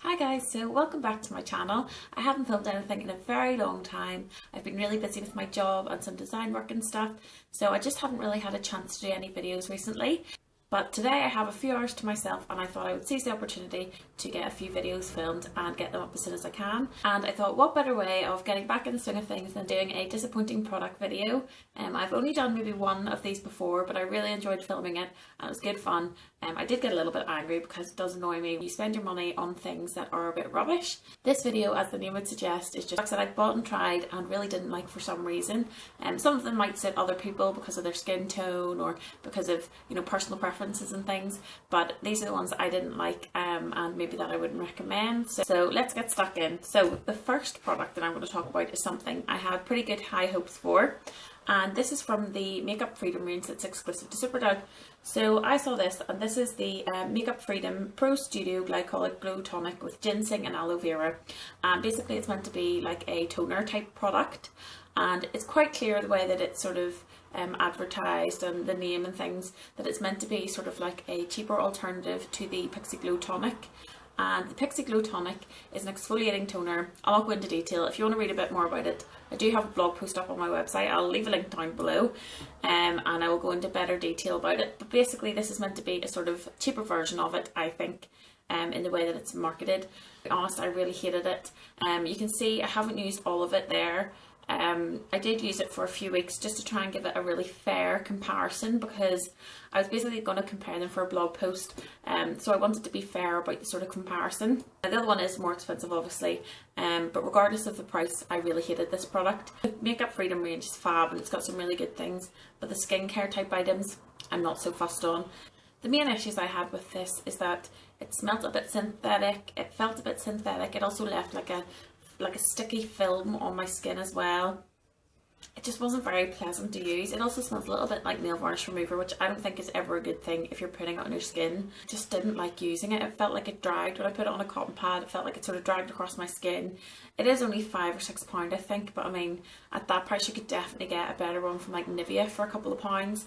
Hi guys, so welcome back to my channel. I haven't filmed anything in a very long time. I've been really busy with my job and some design work and stuff, so I just haven't really had a chance to do any videos recently. But today I have a few hours to myself and I thought I would seize the opportunity to get a few videos filmed and get them up as soon as I can. And I thought, what better way of getting back in the swing of things than doing a disappointing product video. I've only done maybe one of these before, but I really enjoyed filming it and it was good fun. I did get a little bit angry because it does annoy me when you spend your money on things that are a bit rubbish. This video, as the name would suggest, is just products that I've bought and tried and really didn't like for some reason. Some of them might suit other people because of their skin tone or because of, personal preferences and things, but these are the ones that I didn't like and maybe that I wouldn't recommend. So let's get stuck in. So the first product that I'm going to talk about is something I had pretty good high hopes for. And this is from the Makeup Freedom range that's exclusive to Superdrug. So I saw this, and this is the Makeup Freedom Pro Studio Glycolic Glow Tonic with ginseng and aloe vera. And basically it's meant to be like a toner type product. And it's quite clear the way that it's sort of advertised and the name and things, that it's meant to be sort of like a cheaper alternative to the Pixie Glow Tonic. And the Pixie Glow Tonic is an exfoliating toner. I'll not go into detail. If you want to read a bit more about it, I do have a blog post up on my website. I'll leave a link down below and I will go into better detail about it. But basically this is meant to be a sort of cheaper version of it, I think, in the way that it's marketed. To be honest, I really hated it. You can see I haven't used all of it there. I did use it for a few weeks just to try and give it a really fair comparison, because I was basically going to compare them for a blog post, so I wanted to be fair about the sort of comparison. The other one is more expensive obviously, but regardless of the price, I really hated this product. The Makeup Freedom range is fab and it's got some really good things, but the skincare type items I'm not so fussed on. The main issues I had with this is that it smelled a bit synthetic, it felt a bit synthetic, it also left like a sticky film on my skin as well. It just wasn't very pleasant to use. It also smells a little bit like nail varnish remover, which I don't think is ever a good thing if you're putting it on your skin. I just didn't like using it. It felt like it dragged. When I put it on a cotton pad, it felt like it sort of dragged across my skin. It is only £5 or £6 I think, but I mean, at that price you could definitely get a better one from like Nivea for a couple of pounds.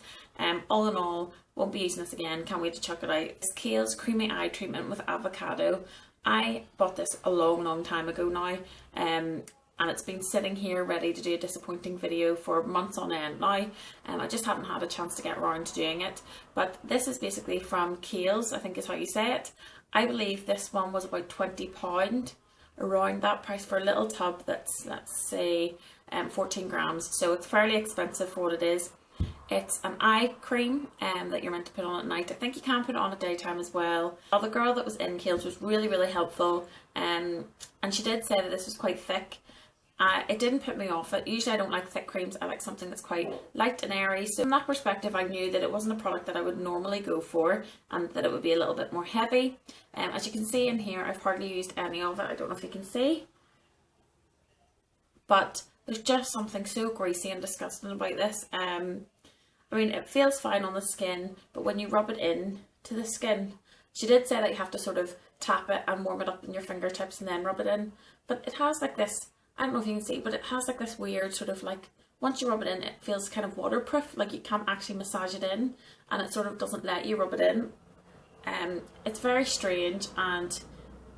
All in all, won't be using this again. Can't wait to check it out. It's Kiehl's Creamy Eye Treatment with Avocado. I bought this a long time ago now, and it's been sitting here ready to do a disappointing video for months on end now. I just haven't had a chance to get around to doing it. But this is basically from Kiehl's, I think is how you say it. I believe this one was about £20, around that price for a little tub that's, let's say, 14 grams. So it's fairly expensive for what it is. It's an eye cream that you're meant to put on at night. I think you can put it on at daytime as well. The girl that was in Kiehl's was really helpful, and she did say that this was quite thick. It didn't put me off it. Usually I don't like thick creams. I like something that's quite light and airy. So from that perspective, I knew that it wasn't a product that I would normally go for and that it would be a little bit more heavy. As you can see in here, I've hardly used any of it. I don't know if you can see. But there's just something so greasy and disgusting about this. I mean, it feels fine on the skin, but when you rub it in to the skin, she did say that you have to sort of tap it and warm it up in your fingertips and then rub it in. But it has like this, I don't know if you can see, but it has like this weird sort of like, once you rub it in, it feels kind of waterproof, like you can't actually massage it in, and it sort of doesn't let you rub it in. It's very strange, and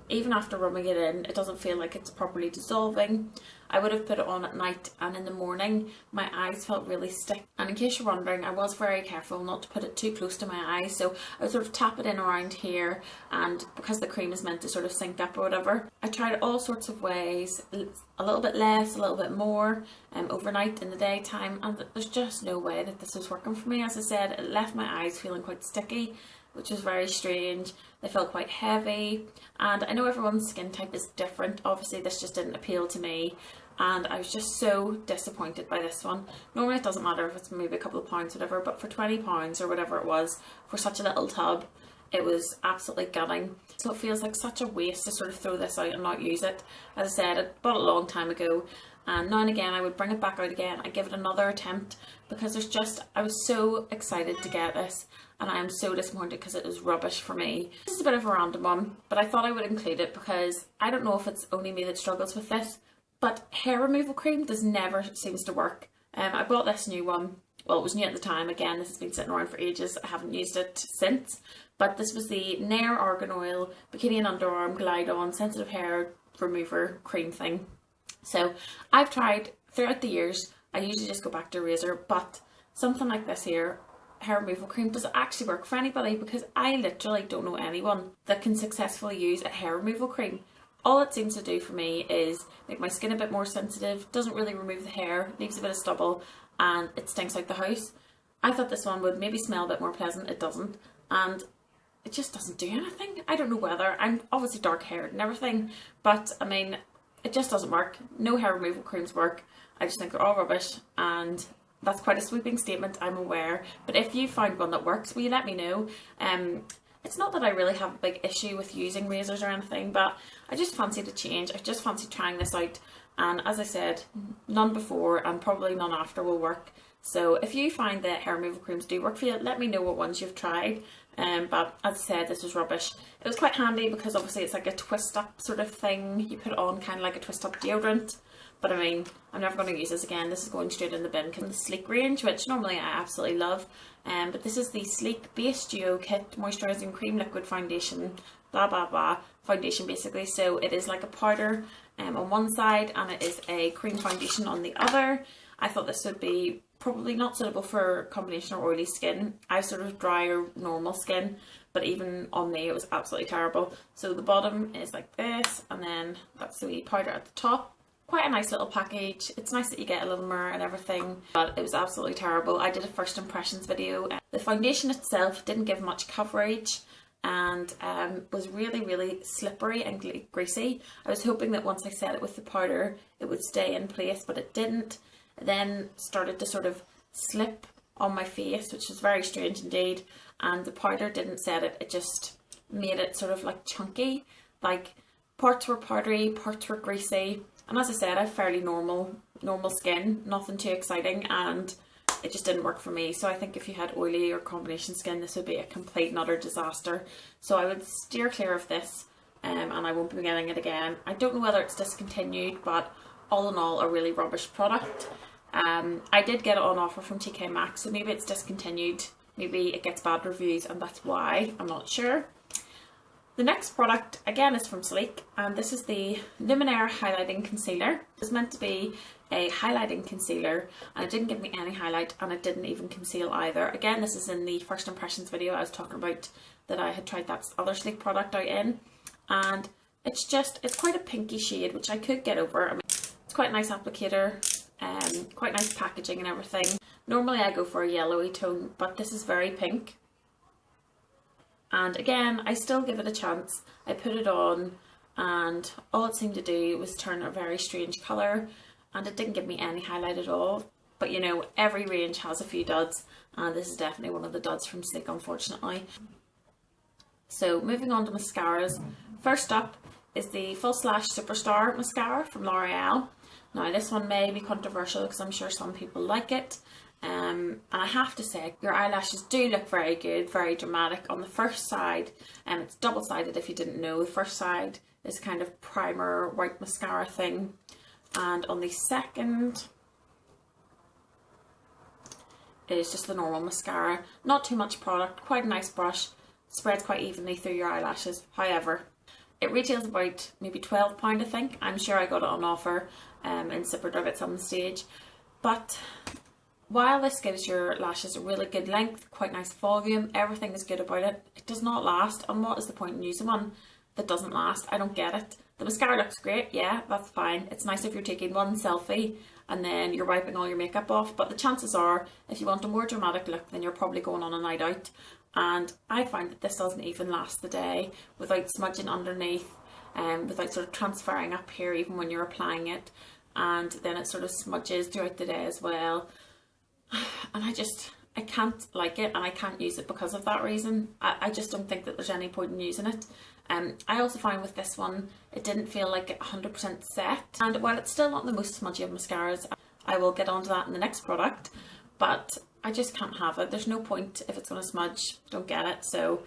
even after rubbing it in, it doesn't feel like it's properly dissolving. I would have put it on at night, and in the morning my eyes felt really sticky. And in case you're wondering, I was very careful not to put it too close to my eyes, so I would sort of tap it in around here, and because the cream is meant to sort of sink up or whatever, I tried all sorts of ways, a little bit less, a little bit more, overnight in the daytime, and there's just no way that this was working for me. As I said, it left my eyes feeling quite sticky, which was very strange. They felt quite heavy, and I know everyone's skin type is different. Obviously this just didn't appeal to me, and I was just so disappointed by this one. Normally it doesn't matter if it's maybe a couple of pounds, whatever, but for £20 or whatever it was for such a little tub, it was absolutely gutting. So it feels like such a waste to sort of throw this out and not use it. As I said, I bought it a long time ago, and now and again I would bring it back out again. I give it another attempt because there's just, I was so excited to get this, and I am so disappointed because it was rubbish for me. This is a bit of a random one, but I thought I would include it because I don't know if it's only me that struggles with this, but hair removal cream never seems to work. I bought this new one well, it was new at the time. Again, this has been sitting around for ages. I haven't used it since. But this was the Nair Argan Oil Bikini and Underarm Glide On Sensitive Hair Remover Cream thing. So I've tried throughout the years. I usually just go back to a razor, but something like this here, hair removal cream, does actually work for anybody, because I literally don't know anyone that can successfully use a hair removal cream. All it seems to do for me is make my skin a bit more sensitive, doesn't really remove the hair, leaves a bit of stubble, and it stinks out the house. I thought this one would maybe smell a bit more pleasant. It doesn't, and it just doesn't do anything. I don't know whether, I'm obviously dark haired and everything, but I mean, it just doesn't work. No hair removal creams work. I just think they're all rubbish, and that's quite a sweeping statement, I'm aware. But if you find one that works, will you let me know? It's not that I really have a big issue with using razors or anything, but I just fancied a change. I just fancied trying this out, and as I said, none before and probably none after will work. So if you find that hair removal creams do work for you, let me know what ones you've tried. But as I said, this was rubbish. It was quite handy because obviously it's like a twist up sort of thing. You put it on kind of like a twist up deodorant. But I mean, I'm never going to use this again. This is going straight in the bin. The Sleek range, which normally I absolutely love. But this is the Sleek Base Duo Kit Moisturising Cream Liquid Foundation, blah blah blah, foundation basically. So it is like a powder on one side, and it is a cream foundation on the other. I thought this would be probably not suitable for combination or oily skin. I have sort of dry or normal skin, but even on me it was absolutely terrible. So the bottom is like this, and then that's the wee powder at the top. Quite a nice little package. It's nice that you get a little mirror and everything, but it was absolutely terrible. I did a first impressions video. The foundation itself didn't give much coverage, and was really slippery and greasy. I was hoping that once I set it with the powder it would stay in place, but it didn't. It then started to sort of slip on my face, which was very strange indeed, and the powder didn't set it. It just made it sort of like chunky, like parts were powdery, parts were greasy. And as I said, I have fairly normal skin, nothing too exciting, and it just didn't work for me. So I think if you had oily or combination skin, this would be a complete and utter disaster. So I would steer clear of this, and I won't be getting it again. I don't know whether it's discontinued, but all in all, a really rubbish product. I did get it on offer from TK Maxx, so maybe it's discontinued. Maybe it gets bad reviews and that's why, I'm not sure. The next product, again, is from Sleek, and this is the Luminaire Highlighting Concealer. It was meant to be a highlighting concealer, and it didn't give me any highlight, and it didn't even conceal either. Again, this is in the first impressions video I was talking about that I had tried that other Sleek product out in, and it's quite a pinky shade, which I could get over. I mean, it's quite a nice applicator, quite nice packaging and everything. Normally I go for a yellowy tone, but this is very pink. And again, I still give it a chance. I put it on, and all it seemed to do was turn a very strange colour, and it didn't give me any highlight at all. But you know, every range has a few duds, and this is definitely one of the duds from Sleek, unfortunately. So moving on to mascaras. First up is the Full Slash Superstar Mascara from L'Oreal. Now this one may be controversial because I'm sure some people like it. And I have to say, your eyelashes do look very good, very dramatic. On the first side, and it's double-sided if you didn't know. The first side is kind of primer white mascara thing, and on the second is just the normal mascara. Not too much product, quite a nice brush, spreads quite evenly through your eyelashes. However, it retails about maybe £12 I think. I'm sure I got it on offer in Superdrug at some stage, but while this gives your lashes a really good length, quite nice volume, everything is good about it, it does not last. And what is the point in using one that doesn't last? I don't get it. The mascara looks great, yeah, that's fine. It's nice if you're taking one selfie and then you're wiping all your makeup off, but the chances are, if you want a more dramatic look, then you're probably going on a night out. And I find that this doesn't even last the day without smudging underneath, without sort of transferring up here even when you're applying it, and then it sort of smudges throughout the day as well. And I can't like it, and I can't use it because of that reason. I just don't think that there's any point in using it. I also find with this one, it didn't feel like it 100% set. And while it's still not the most smudgy of mascaras, I will get onto that in the next product, but I just can't have it. There's no point if it's going to smudge, don't get it. So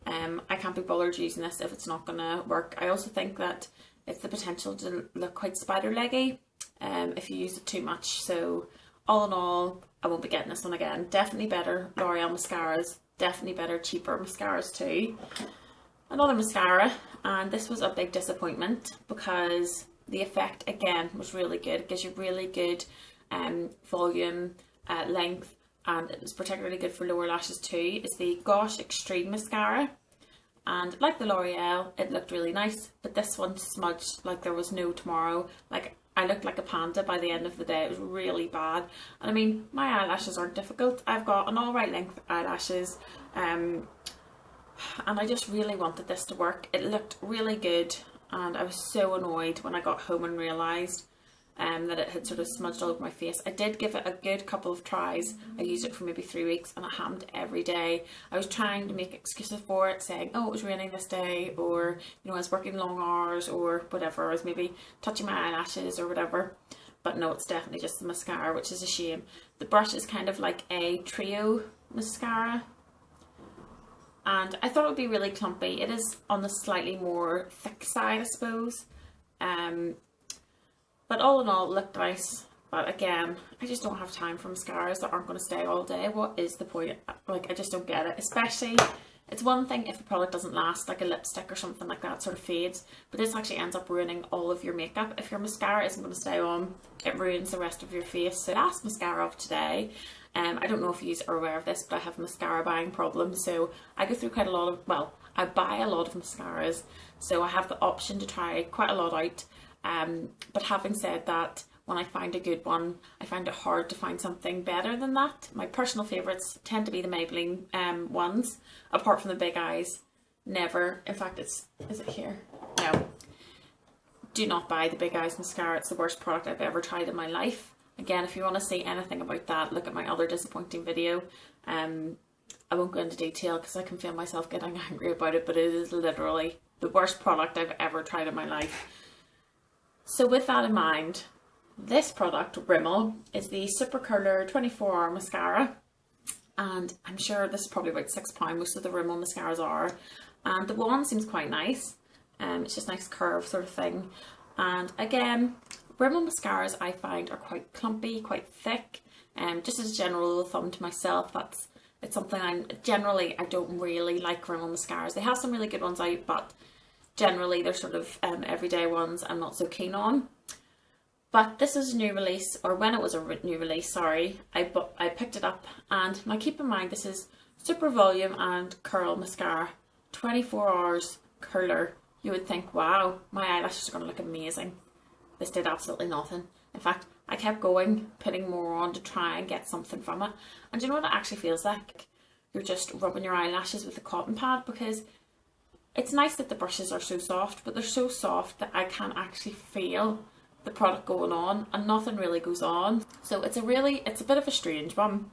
I can't be bothered using this if it's not going to work. I also think that it's the potential to look quite spider leggy if you use it too much. So all in all, I won't be getting this one again. Definitely better L'Oreal mascaras, definitely better cheaper mascaras too. Another mascara, and this was a big disappointment because the effect again was really good. It gives you really good volume, length, and it was particularly good for lower lashes too. It's the Gosh Extreme Mascara, and like the L'Oreal, it looked really nice, but this one smudged like there was no tomorrow. Like, I looked like a panda by the end of the day. It was really bad. And I mean, my eyelashes aren't difficult. I've got an alright length eyelashes, and I just really wanted this to work. It looked really good, and I was so annoyed when I got home and realised that it had sort of smudged all over my face. I did give it a good couple of tries. I used it for maybe 3 weeks and I hammed every day. I was trying to make excuses for it, saying, oh, it was raining this day, or, you know, I was working long hours, or whatever. I was maybe touching my eyelashes or whatever. But no, it's definitely just the mascara, which is a shame. The brush is kind of like a trio mascara, and I thought it would be really clumpy. It is on the slightly more thick side, I suppose. But all in all, it looked nice. But again, I just don't have time for mascaras that aren't going to stay all day. What is the point? Like, I just don't get it. Especially, it's one thing if the product doesn't last, like a lipstick or something like that sort of fades. But this actually ends up ruining all of your makeup. If your mascara isn't going to stay on, it ruins the rest of your face. So last mascara of today. I don't know if you are aware of this, but I have a mascara buying problem. So I go through quite a lot of, well, I buy a lot of mascaras. So I have the option to try quite a lot out. But having said that, when I find a good one, I find it hard to find something better than that. My personal favourites tend to be the Maybelline ones, apart from the big eyes. Never. In fact, is it here? No. Do not buy the Big Eyes mascara. It's the worst product I've ever tried in my life. Again, if you want to see anything about that, look at my other disappointing video. I won't go into detail because I can feel myself getting angry about it, but it is literally the worst product I've ever tried in my life. So with that in mind, this product, Rimmel, is the Super Curler 24-Hour Mascara, and I'm sure this is probably about £6, most of the Rimmel mascaras are, and the wand seems quite nice. It's just a nice curve sort of thing, and again, Rimmel mascaras I find are quite clumpy, quite thick, just as a general rule of thumb to myself, it's something I don't really like Rimmel mascaras. They have some really good ones out, but generally they're sort of everyday ones I'm not so keen on. But this is a new release, or when it was a new release, sorry, I picked it up. And now keep in mind, this is Super Volume and Curl Mascara, 24 hours curler. You would think, wow, my eyelashes are going to look amazing. This did absolutely nothing. In fact, I kept going, putting more on to try and get something from it. And do you know what it actually feels like? You're just rubbing your eyelashes with a cotton pad, because it's nice that the brushes are so soft, but they're so soft that I can't actually feel the product going on, and nothing really goes on. So it's a bit of a strange one.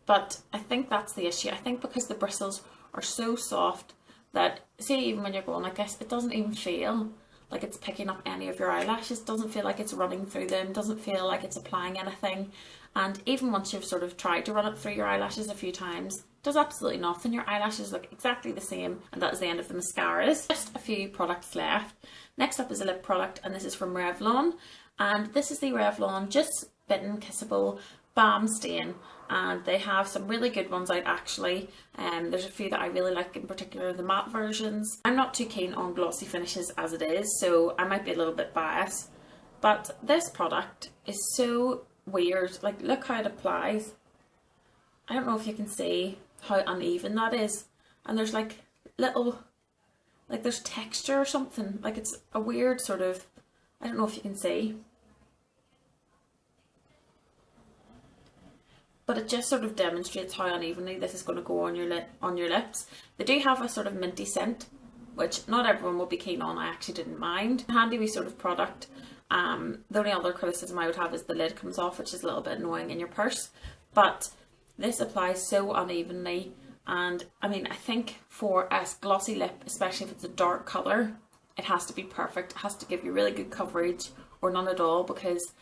But I think that's the issue. I think because the bristles are so soft that, see, even when you're going like this, it doesn't even feel like it's picking up any of your eyelashes. It doesn't feel like it's running through them, doesn't feel like it's applying anything. And even once you've sort of tried to run it through your eyelashes a few times, it does absolutely nothing. Your eyelashes look exactly the same, and that is the end of the mascaras. Just a few products left. Next up is a lip product, and this is from Revlon, and this is the Revlon Just Bitten Kissable Balm Stain, and they have some really good ones out actually. There's a few that I really like, in particular the matte versions. I'm not too keen on glossy finishes as it is, so I might be a little bit biased, but this product is so weird. Like, look how it applies. I don't know if you can see how uneven that is, and there's like little, like there's texture or something, like it's a weird sort of, I don't know if you can see, but it just sort of demonstrates how unevenly this is going to go on your lips. They do have a sort of minty scent, which not everyone will be keen on. I actually didn't mind. Handy wee sort of product. The only other criticism I would have is the lid comes off, which is a little bit annoying in your purse, but this applies so unevenly. And I mean, I think for a glossy lip, especially if it's a dark colour, it has to be perfect. It has to give you really good coverage, or none at all, because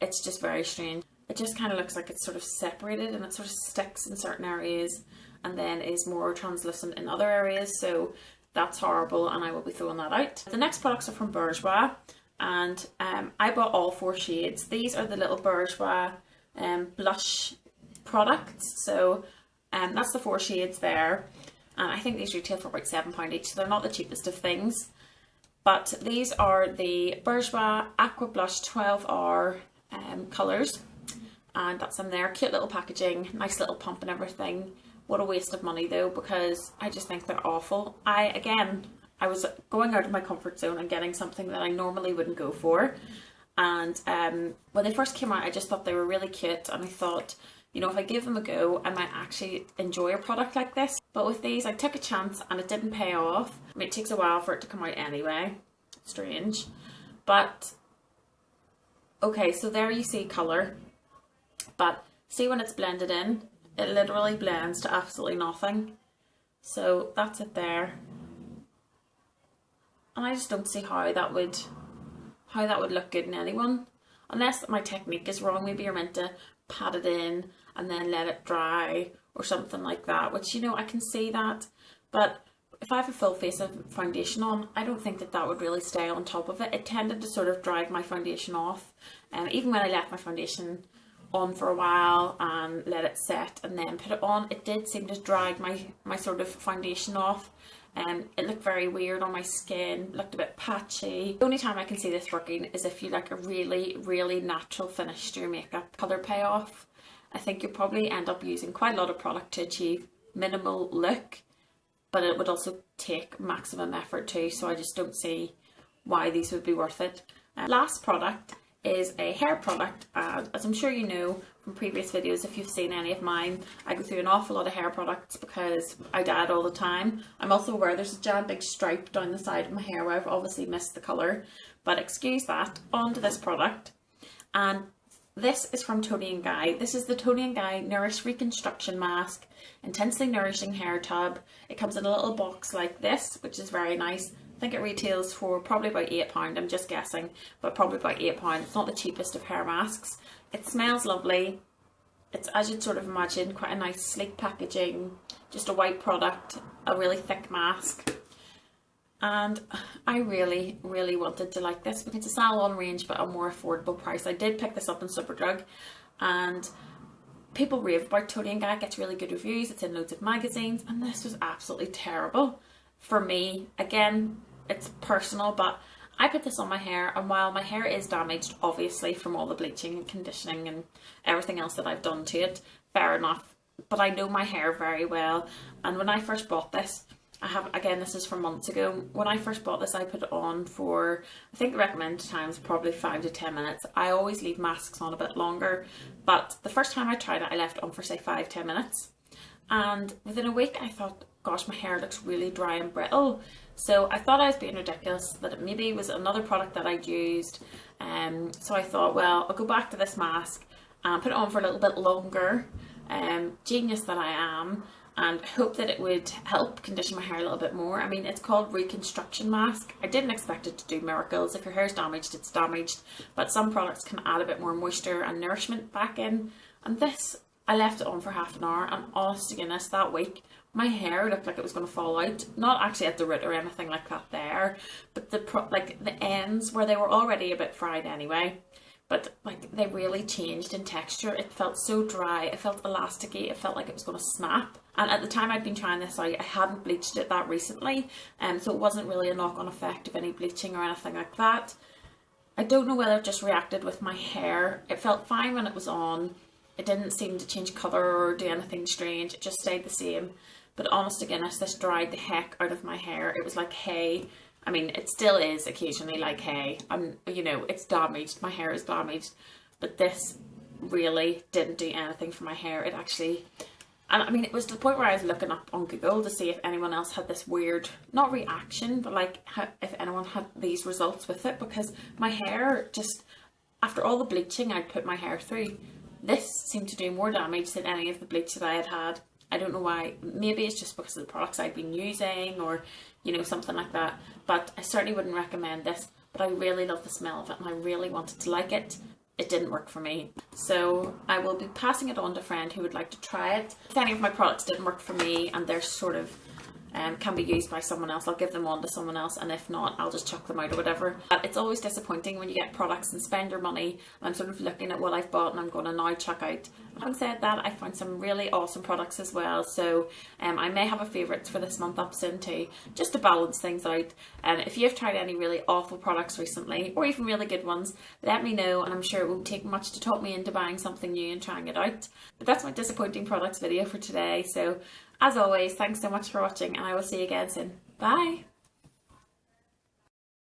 it's just very strange. It just kind of looks like it's sort of separated, and it sort of sticks in certain areas and then is more translucent in other areas, so that's horrible, and I will be throwing that out. The next products are from Bourjois, and I bought all 4 shades. These are the little Bourjois blush products. So that's the 4 shades there. And I think these retail for about £7 each, so they're not the cheapest of things. But these are the Bourjois Aqua Blush 12 Hour colours. And that's in there. Cute little packaging, nice little pump and everything. What a waste of money though, because I just think they're awful. I was going out of my comfort zone and getting something that I normally wouldn't go for. And when they first came out, I just thought they were really cute, and I thought, you know, if I give them a go, I might actually enjoy a product like this. But with these, I took a chance and it didn't pay off. I mean, it takes a while for it to come out anyway. Strange. But, okay, so there you see colour. But see when it's blended in, it literally blends to absolutely nothing. So that's it there. And I just don't see how that would look good in anyone. Unless my technique is wrong, maybe you're meant to pat it in and then let it dry or something like that, which, you know, I can see that. But if I have a full face of foundation on, I don't think that would really stay on top of it. It tended to sort of drag my foundation off. Even when I left my foundation on for a while and let it set and then put it on, it did seem to drag my sort of foundation off. It looked very weird on my skin, looked a bit patchy. The only time I can see this working is if you like a really, really natural finish to your makeup. Colour payoff. I think you'll probably end up using quite a lot of product to achieve minimal look, but it would also take maximum effort too, so I just don't see why these would be worth it. Last product is a hair product, and as I'm sure you know from previous videos, if you've seen any of mine, I go through an awful lot of hair products because I dye it all the time. I'm also aware there's a giant big stripe down the side of my hair where I've obviously missed the colour, but excuse that. On to this product, and this is from Toni & Guy. This is the Toni & Guy Nourish Reconstruction Mask, Intensely Nourishing Hair Tub. It comes in a little box like this, which is very nice. I think it retails for probably about £8, I'm just guessing, but probably about £8. It's not the cheapest of hair masks. It smells lovely. It's, as you'd sort of imagine, quite a nice sleek packaging, just a white product, a really thick mask. And I really, really wanted to like this because it's a salon range but a more affordable price. I did pick this up in Superdrug, and people rave about Toni & Guy. It gets really good reviews, it's in loads of magazines, and this was absolutely terrible for me. Again, it's personal, but I put this on my hair, and while my hair is damaged obviously from all the bleaching and conditioning and everything else that I've done to it, fair enough, but I know my hair very well. And when I first bought this, again, this is from months ago, when I first bought this I put it on for, I think the recommended time is probably 5 to 10 minutes. I always leave masks on a bit longer, but the first time I tried it I left it on for say 5-10 minutes, and within a week I thought, gosh, my hair looks really dry and brittle. So I thought I was being ridiculous, that it maybe was another product that I'd used. So I thought, well, I'll go back to this mask and put it on for a little bit longer, genius that I am, and hope that it would help condition my hair a little bit more. I mean, it's called Reconstruction Mask. I didn't expect it to do miracles. If your hair's damaged, it's damaged, but some products can add a bit more moisture and nourishment back in. And this, I left it on for half an hour, and honest to goodness, that week my hair looked like it was going to fall out. Not actually at the root or anything like that there, but the ends where they were already a bit fried anyway, but like they really changed in texture. It felt so dry, it felt elasticy, it felt like it was going to snap. And at the time I'd been trying this out, I hadn't bleached it that recently, so it wasn't really a knock-on effect of any bleaching or anything like that. I don't know whether it just reacted with my hair. It felt fine when it was on. It didn't seem to change colour or do anything strange. It just stayed the same. But honest to goodness, this dried the heck out of my hair. It was like hay. I mean, it still is occasionally like hay. You know, it's damaged. My hair is damaged. But this really didn't do anything for my hair. It actually... And I mean, it was to the point where I was looking up on Google to see if anyone else had this weird, not reaction, but like if anyone had these results with it. Because my hair just, after all the bleaching I'd put my hair through, this seemed to do more damage than any of the bleach that I had had. I don't know why. Maybe it's just because of the products I've been using, or, you know, something like that. But I certainly wouldn't recommend this. But I really love the smell of it, and I really wanted to like it. It didn't work for me. So I will be passing it on to a friend who would like to try it. If any of my products didn't work for me and they're sort of can be used by someone else. I'll give them on to someone else, and if not, I'll just chuck them out or whatever. But it's always disappointing when you get products and spend your money, and I'm sort of looking at what I've bought and I'm going to now chuck out. Having said that, I found some really awesome products as well, so I may have a favourites for this month up soon too, just to balance things out. And if you've tried any really awful products recently, or even really good ones, let me know, and I'm sure it won't take much to talk me into buying something new and trying it out. But that's my disappointing products video for today, so as always, thanks so much for watching, and I will see you again soon. Bye!